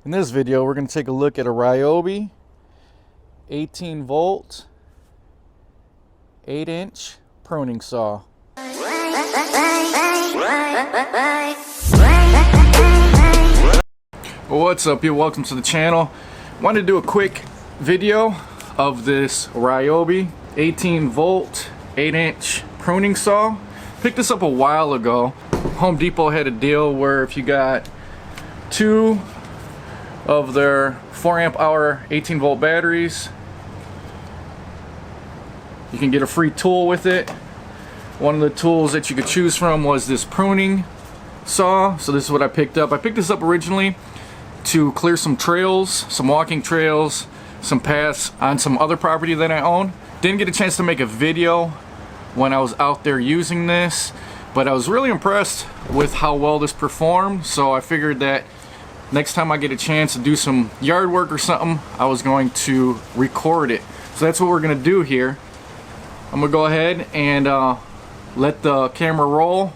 In this video, we're going to take a look at a Ryobi 18 volt, 8-inch pruning saw. Well, what's up, you? Welcome to the channel. Wanted to do a quick video of this Ryobi 18 volt, 8-inch pruning saw. Picked this up a while ago. Home Depot had a deal where if you got two of their 4 amp hour 18 volt batteries, you can get a free tool with it. One of the tools that you could choose from was this pruning saw. So this is what I picked up. I picked this up originally to clear some trails, some walking trails, some paths on some other property that I own. Didn't get a chance to make a video when I was out there using this, but I was really impressed with how well this performed. So I figured that next time I get a chance to do some yard work or something, I was going to record it. So that's what we're gonna do here. I'm gonna go ahead and let the camera roll.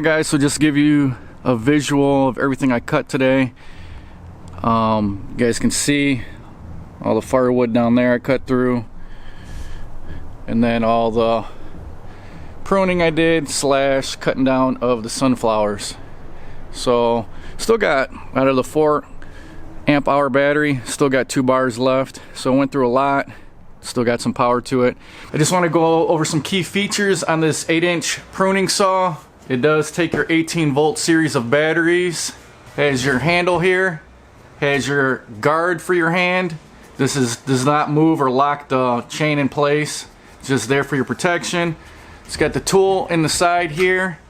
Alright guys, so just to give you a visual of everything I cut today. You guys can see all the firewood down there I cut through, and then all the pruning I did slash cutting down of the sunflowers. So still got, out of the 4 amp hour battery, still got 2 bars left, so I went through a lot, still got some power to it. I just want to go over some key features on this 8-inch pruning saw. It does take your 18-volt series of batteries, has your handle here, has your guard for your hand. This does not move or lock the chain in place, it's just there for your protection. It's got the tool in the side here.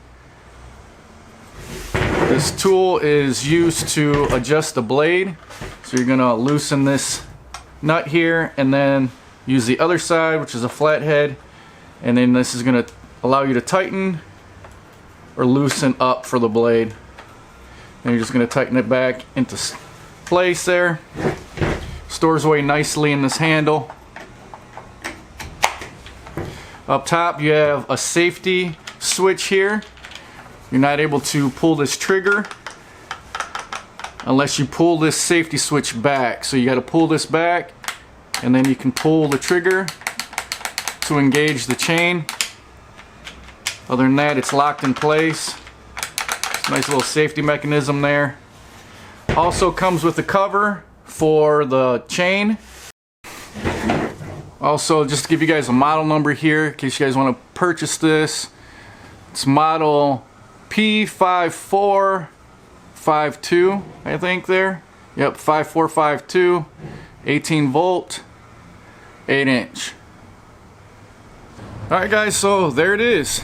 This tool is used to adjust the blade. So you're gonna loosen this nut here and then use the other side, which is a flathead, and then this is gonna allow you to tighten or loosen up for the blade. And you're just gonna tighten it back into place there. Stores away nicely in this handle. Up top you have a safety switch here. You're not able to pull this trigger unless you pull this safety switch back. So you got to pull this back and then you can pull the trigger to engage the chain. Other than that, it's locked in place. Nice little safety mechanism there. Also comes with a cover for the chain. Also, just to give you guys a model number here in case you guys want to purchase this. It's model P5452, I think there. Yep, 5452, 18 volt, 8-inch. Alright guys, so there it is.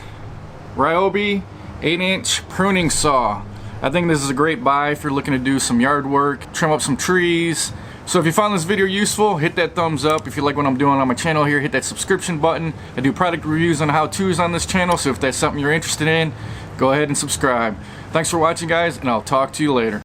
Ryobi 8-inch pruning saw. I think this is a great buy if you're looking to do some yard work, trim up some trees. So if you found this video useful, hit that thumbs up. If you like what I'm doing on my channel here, hit that subscription button. I do product reviews and how-tos on this channel, so if that's something you're interested in, go ahead and subscribe. Thanks for watching guys, and I'll talk to you later.